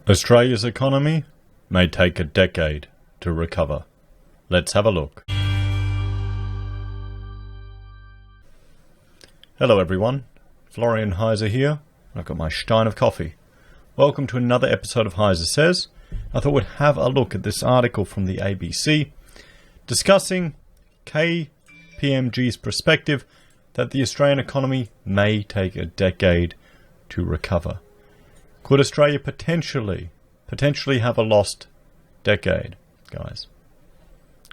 Australia's economy may take a decade to recover. Let's have a look. Hello everyone, Florian Heise here. I've got my stein of coffee. Welcome to another episode of HeiseSays. I thought we'd have a look at this article from the ABC discussing KPMG's perspective that the Australian economy may take a decade to recover. Could Australia potentially have a lost decade, guys?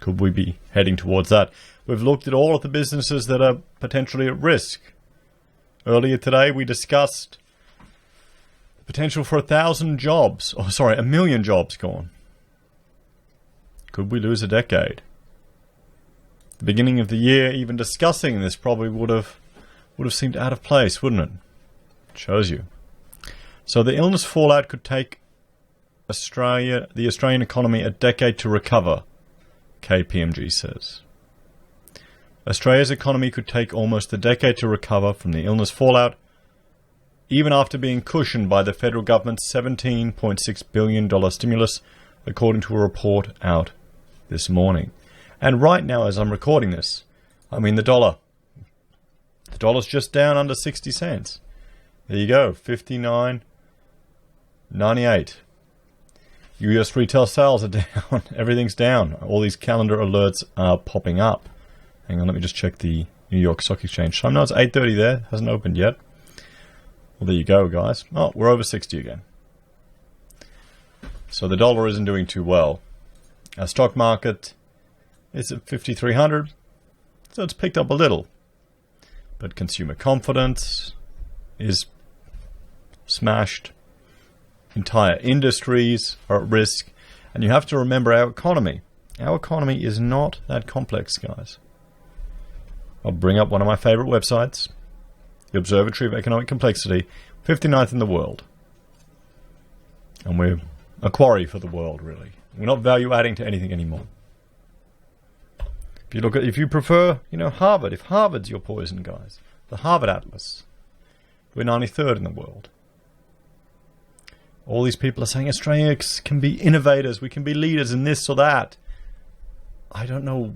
Could we be heading towards that? We've looked at all of the businesses that are potentially at risk. Earlier today, we discussed the potential for 1,000 jobs, a million jobs gone. Could we lose a decade? The beginning of the year, even discussing this probably would have seemed out of place, wouldn't it? It shows you. So the illness fallout could take the Australian economy a decade to recover, KPMG says. Australia's economy could take almost a decade to recover from the illness fallout, even after being cushioned by the federal government's $17.6 billion stimulus, according to a report out this morning. And right now, as I'm recording this, the dollar's just down under 60 cents. There you go, 59.98. US retail sales are down. Everything's down. All these calendar alerts are popping up. Hang on, let me just check the New York Stock Exchange. I know it's 8:30 there. Hasn't opened yet. Well, there you go, guys. Oh, we're over 60 again. So the dollar isn't doing too well. Our stock market is at 5,300. So it's picked up a little. But consumer confidence is smashed. Entire industries are at risk. And you have to remember our economy. Our economy is not that complex, guys. I'll bring up one of my favorite websites, the Observatory of Economic Complexity, 59th in the world. And we're a quarry for the world, really. We're not value adding to anything anymore. If you prefer, Harvard, if Harvard's your poison, guys, the Harvard Atlas, we're 93rd in the world. All these people are saying Australia can be innovators, we can be leaders in this or that. I don't know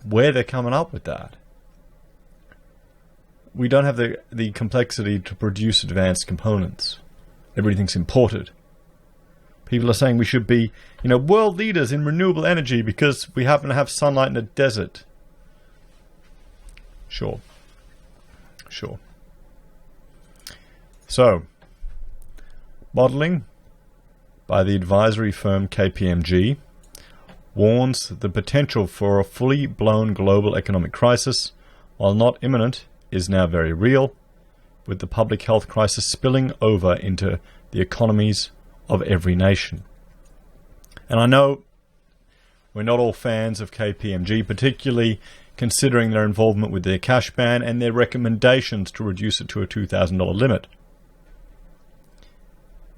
where they're coming up with that. We don't have the complexity to produce advanced components. Everything's imported. People are saying we should be, world leaders in renewable energy because we happen to have sunlight in a desert. Sure. So, modeling by the advisory firm KPMG warns the potential for a fully blown global economic crisis, while not imminent, is now very real, with the public health crisis spilling over into the economies of every nation. And I know we're not all fans of KPMG, particularly considering their involvement with their cash ban and their recommendations to reduce it to a $2,000 limit.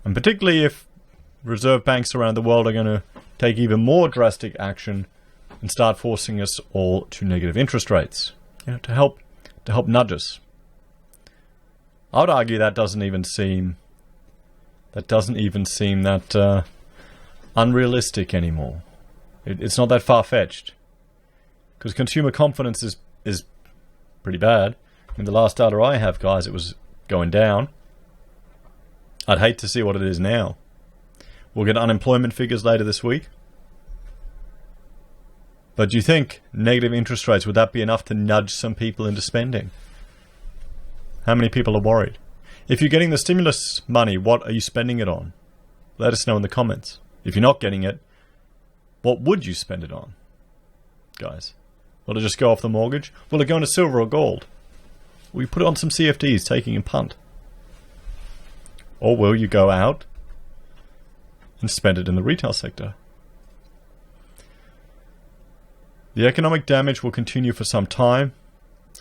And particularly if reserve banks around the world are going to take even more drastic action and start forcing us all to negative interest rates, to help nudge us. I would argue that doesn't even seem that unrealistic anymore. It's not that far-fetched, because consumer confidence is pretty bad. The last data I have, guys, it was going down. I'd hate to see what it is now. We'll get unemployment figures later this week. But do you think negative interest rates, would that be enough to nudge some people into spending? How many people are worried? If you're getting the stimulus money, what are you spending it on? Let us know in the comments. If you're not getting it, what would you spend it on? Guys, will it just go off the mortgage? Will it go into silver or gold? Will you put it on some CFDs, taking a punt? Or will you go out and spend it in the retail sector? The economic damage will continue for some time,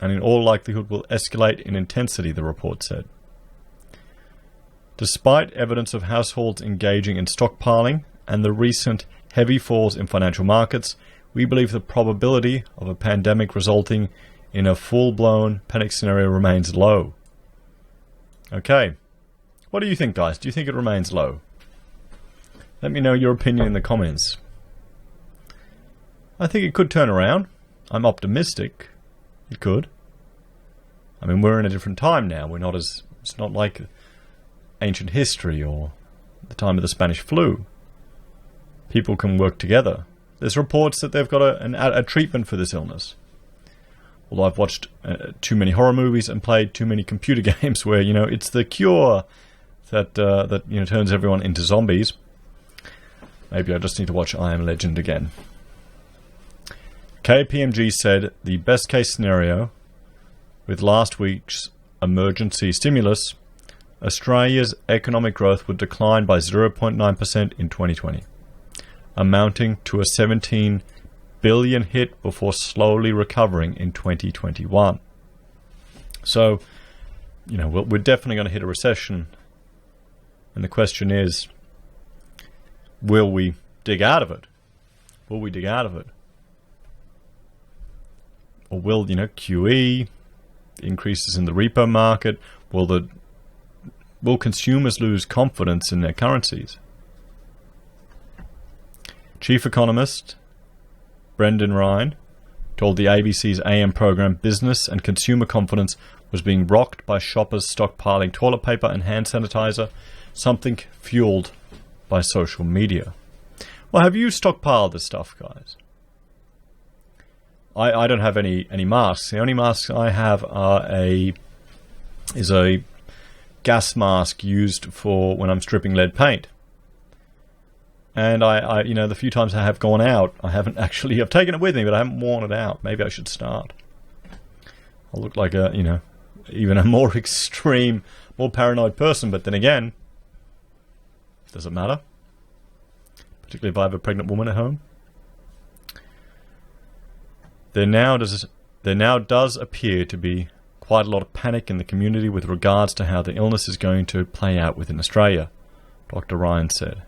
and in all likelihood will escalate in intensity, the report said. Despite evidence of households engaging in stockpiling and the recent heavy falls in financial markets, we believe the probability of a pandemic resulting in a full-blown panic scenario remains low. Okay. What do you think, guys? Do you think it remains low? Let me know your opinion in the comments. I think it could turn around. I'm optimistic. It could. I mean, we're in a different time now. It's not like ancient history or the time of the Spanish flu. People can work together. There's reports that they've got a treatment for this illness. Although I've watched too many horror movies and played too many computer games where, it's the cure that turns everyone into zombies. Maybe I just need to watch I Am Legend again. KPMG said the best case scenario, with last week's emergency stimulus, Australia's economic growth would decline by 0.9% in 2020, amounting to a 17 billion hit before slowly recovering in 2021. So, we're definitely going to hit a recession. And the question is, will we dig out of it? Will we dig out of it? Or will, QE, increases in the repo market, will consumers lose confidence in their currencies? Chief economist Brendan Ryan told the ABC's AM program business and consumer confidence was being rocked by shoppers stockpiling toilet paper and hand sanitizer, something fueled by social media. Well, have you stockpiled this stuff, guys? I don't have any masks. The only masks I have is a gas mask used for when I'm stripping lead paint. And I the few times I have gone out, I've taken it with me, but I haven't worn it out. Maybe I should start. I look like even a more extreme, more paranoid person, but then again, does it matter? Particularly if I have a pregnant woman at home. There now does appear to be quite a lot of panic in the community with regards to how the illness is going to play out within Australia, Dr. Ryan said.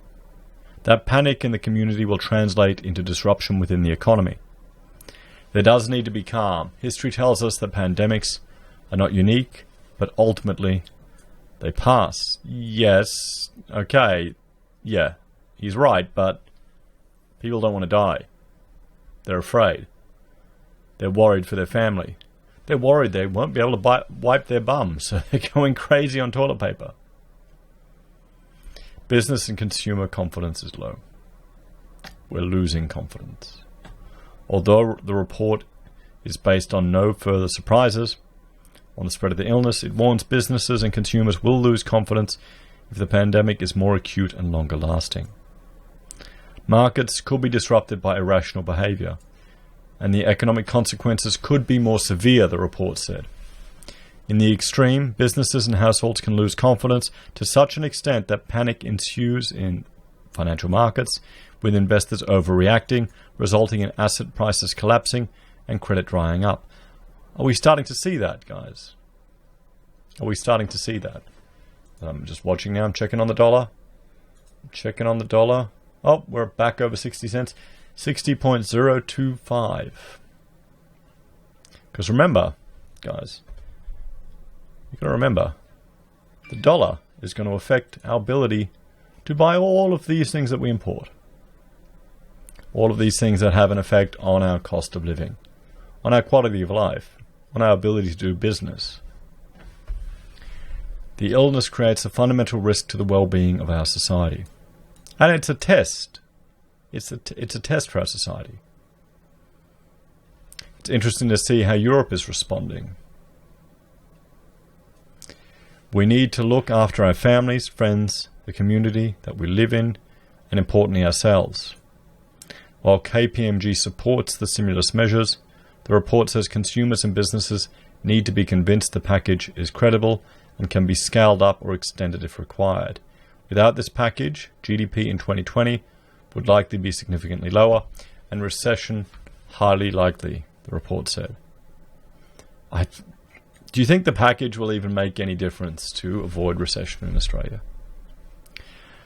That panic in the community will translate into disruption within the economy. There does need to be calm. History tells us that pandemics are not unique, but ultimately they pass. Yes, okay, yeah, he's right, but people don't want to die. They're afraid. They're worried for their family. They're worried they won't be able to wipe their bum, so they're going crazy on toilet paper. Business and consumer confidence is low. We're losing confidence. Although the report is based on no further surprises on the spread of the illness, it warns businesses and consumers will lose confidence if the pandemic is more acute and longer lasting. Markets could be disrupted by irrational behavior, and the economic consequences could be more severe, the report said. In the extreme, businesses and households can lose confidence to such an extent that panic ensues in financial markets, with investors overreacting, resulting in asset prices collapsing and credit drying up. Are we starting to see that, guys? Are we starting to see that? I'm just watching now. I'm checking on the dollar. Oh, we're back over 60 cents. 60.025. Because remember, guys, you've got to remember, the dollar is going to affect our ability to buy all of these things that we import. All of these things that have an effect on our cost of living, on our quality of life, on our ability to do business. The illness creates a fundamental risk to the well-being of our society. And it's a test. It's a test for our society. It's interesting to see how Europe is responding. We need to look after our families, friends, the community that we live in, and importantly ourselves. While KPMG supports the stimulus measures, the report says consumers and businesses need to be convinced the package is credible and can be scaled up or extended if required. Without this package, GDP in 2020 would likely be significantly lower, and recession highly likely, the report said. Do you think the package will even make any difference to avoid recession in Australia?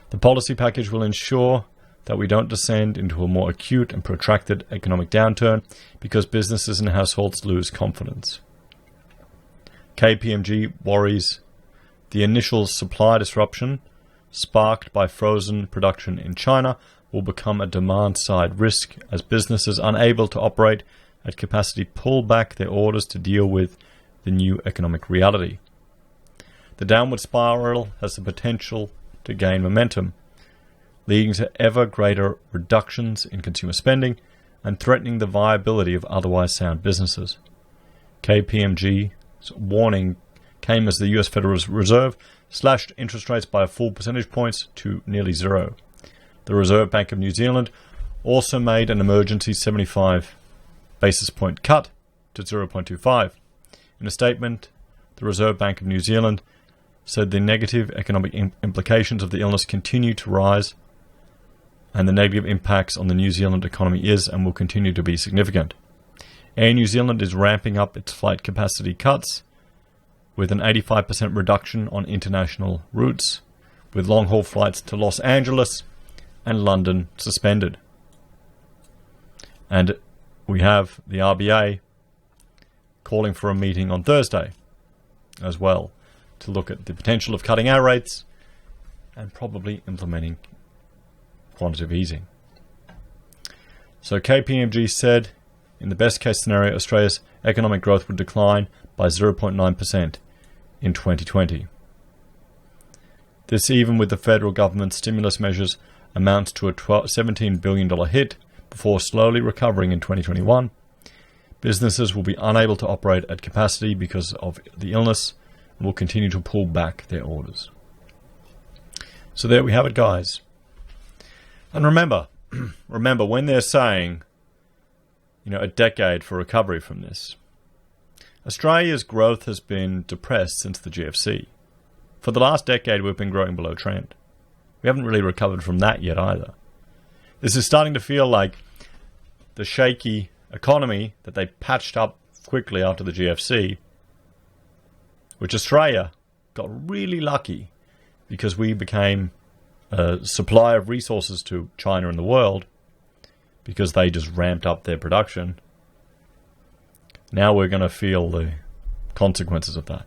The policy package will ensure that we don't descend into a more acute and protracted economic downturn because businesses and households lose confidence. KPMG worries the initial supply disruption sparked by frozen production in China, will become a demand-side risk as businesses unable to operate at capacity pull back their orders to deal with the new economic reality. The downward spiral has the potential to gain momentum, leading to ever greater reductions in consumer spending and threatening the viability of otherwise sound businesses. KPMG's warning came as the US Federal Reserve slashed interest rates by a full percentage points to nearly zero. The Reserve Bank of New Zealand also made an emergency 75 basis point cut to 0.25. In a statement, the Reserve Bank of New Zealand said the negative economic implications of the illness continue to rise, and the negative impacts on the New Zealand economy is and will continue to be significant. Air New Zealand is ramping up its flight capacity cuts with an 85% reduction on international routes, with long-haul flights to Los Angeles and London suspended. And we have the RBA calling for a meeting on Thursday as well to look at the potential of cutting our rates and probably implementing quantitative easing. So KPMG said in the best case scenario, Australia's economic growth would decline by 0.9% in 2020. This, even with the federal government's stimulus measures, amounts to a $17 billion hit before slowly recovering in 2021. Businesses will be unable to operate at capacity because of the illness and will continue to pull back their orders. So there we have it, guys. And remember when they're saying, a decade for recovery from this, Australia's growth has been depressed since the GFC. For the last decade, we've been growing below trend. We haven't really recovered from that yet either. This is starting to feel like the shaky economy that they patched up quickly after the GFC, which Australia got really lucky because we became a supplier of resources to China and the world because they just ramped up their production. Now we're going to feel the consequences of that.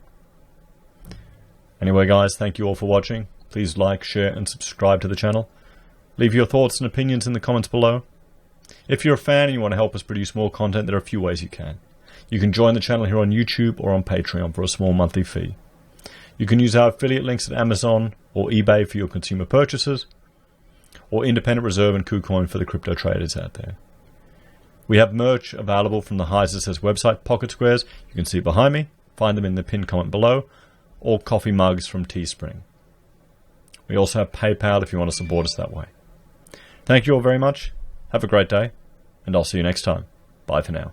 Anyway, guys, thank you all for watching. Please like, share, and subscribe to the channel. Leave your thoughts and opinions in the comments below. If you're a fan and you want to help us produce more content, there are a few ways you can. You can join the channel here on YouTube or on Patreon for a small monthly fee. You can use our affiliate links at Amazon or eBay for your consumer purchases, or Independent Reserve and Kucoin for the crypto traders out there. We have merch available from the HeiseSays website, pocket squares. You can see behind me. Find them in the pinned comment below, or coffee mugs from Teespring. We also have PayPal if you want to support us that way. Thank you all very much. Have a great day, and I'll see you next time. Bye for now.